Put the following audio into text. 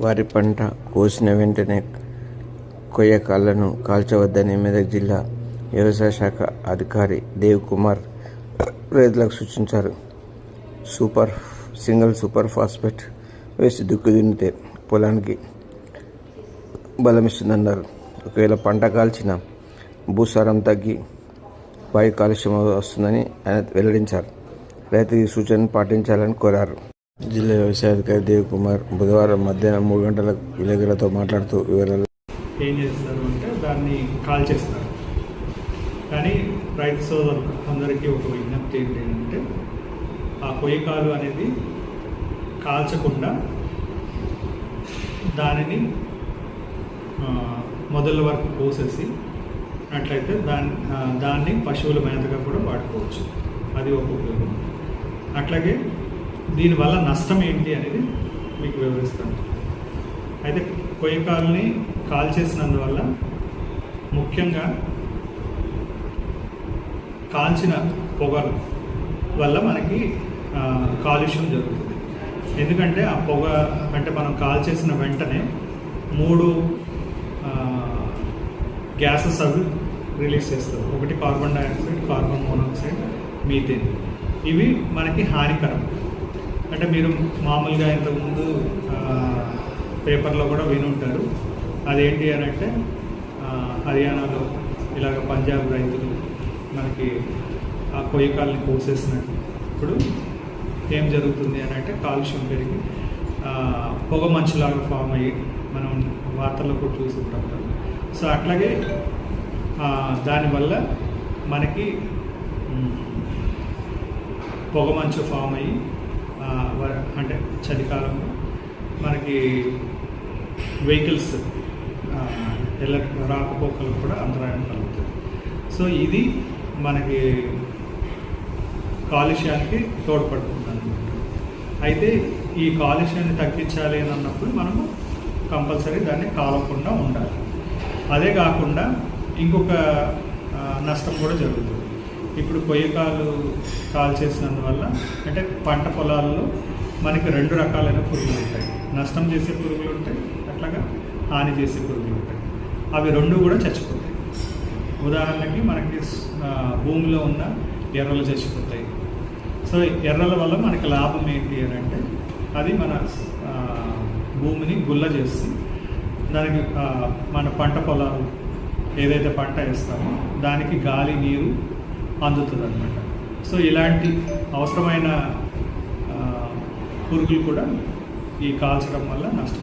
వరి పంట కోసిన వెంటనే కొయ్యకాలను కాల్చవద్దని మెదక్ జిల్లా వ్యవసాయ శాఖ అధికారి దేవ్ కుమార్ రైతులకు సూచించారు. సింగిల్ సూపర్ ఫాస్ఫేట్ వేసి దుక్కి దున్నితే పొలానికి బలమిస్తుందన్నారు. ఒకవేళ పంట కాల్చిన భూసారం తగ్గి వాయు కాలుష్యం వస్తుందని ఆయన వెల్లడించారు. రైతు ఈ సూచనను పాటించాలని కోరారు. జిల్లా వ్యవసాయ అధికారి దేవ్ కుమార్ బుధవారం మధ్యాహ్నం 3 గంటలకు విలేకరులతో మాట్లాడుతూ వివరాలు ఏం చేస్తారు అంటే దాన్ని కాల్ చేస్తారు. కానీ రైతు సోదరులు అందరికీ ఒక విజ్ఞప్తి ఏంటంటే ఆ కొయ్యకాలు అనేది కాల్చకుండా దానిని మొదల వరకు కోసేసి అట్లయితే దాన్ని పశువుల మేతగా కూడా వాడుకోవచ్చు. అది ఒక ఉపయోగం. అట్లాగే దీనివల్ల నష్టం ఏంటి అనేది మీకు వివరిస్తాను. అయితే కొయ్యకాలని కాల్చేసినందువల్ల ముఖ్యంగా కాల్చిన పొగల వల్ల మనకి కాలుష్యం జరుగుతుంది. ఎందుకంటే ఆ పొగ అంటే మనం కాల్చేసిన వెంటనే 3 గ్యాసెస్ అవి రిలీజ్ చేస్తారు. ఒకటి carbon dioxide, carbon monoxide, methane. ఇవి మనకి హానికరం. అంటే మీరు మామూలుగా ఇంతకుముందు పేపర్లో కూడా వినుంటారు. అదేంటి అని అంటే హర్యానాలో ఇలాగ పంజాబ్ రైతులు మనకి ఆ కొయ్యకాలని కోసేసినప్పుడు ఏం జరుగుతుంది అని అంటే కాలుష్యం పెరిగి పొగ మంచులాగా ఫామ్ అయ్యి మనం వార్తల్లో కూడా చూస్తుంటాం కదా. సో అట్లాగే దానివల్ల మనకి పొగ మంచు ఫామ్ అయ్యి అంటే చలికాలంలో మనకి వెహికల్స్ రాకపోకలకు కూడా అంతరాయం కలుగుతుంది. సో ఇది మనకి కాలుష్యానికి తోడ్పడుతుంది అనమాట. అయితే ఈ కాలుష్యాన్ని తగ్గించాలి అని అన్నప్పుడు మనము కంపల్సరీ దాన్ని కాలకుండా ఉండాలి. అదే కాకుండా ఇంకొక నష్టం కూడా జరుగుతుంది. ఇప్పుడు కొయ్యకాలు కాల్చేసినందువల్ల అంటే పంట పొలాల్లో మనకి 2 రకాలైన పురుగులు ఉంటాయి. నష్టం చేసే పురుగులు ఉంటాయి, అట్లాగా హాని చేసే పురుగులు ఉంటాయి. అవి 2 కూడా చచ్చిపోతాయి. ఉదాహరణకి మనకి భూమిలో ఉన్న ఎర్రలు చచ్చిపోతాయి. సో ఎర్రల వల్ల మనకి లాభం ఏంటి అని అంటే అది మన భూమిని గుల్ల చేసి దానికి మన పంట పొలాలు ఏదైతే పంట వేస్తామో దానికి గాలి నీరు అందుతుంది అన్నమాట. సో ఇలాంటి అవసరమైన పురుగులు కూడా ఈ కాల్చడం వల్ల నష్టం.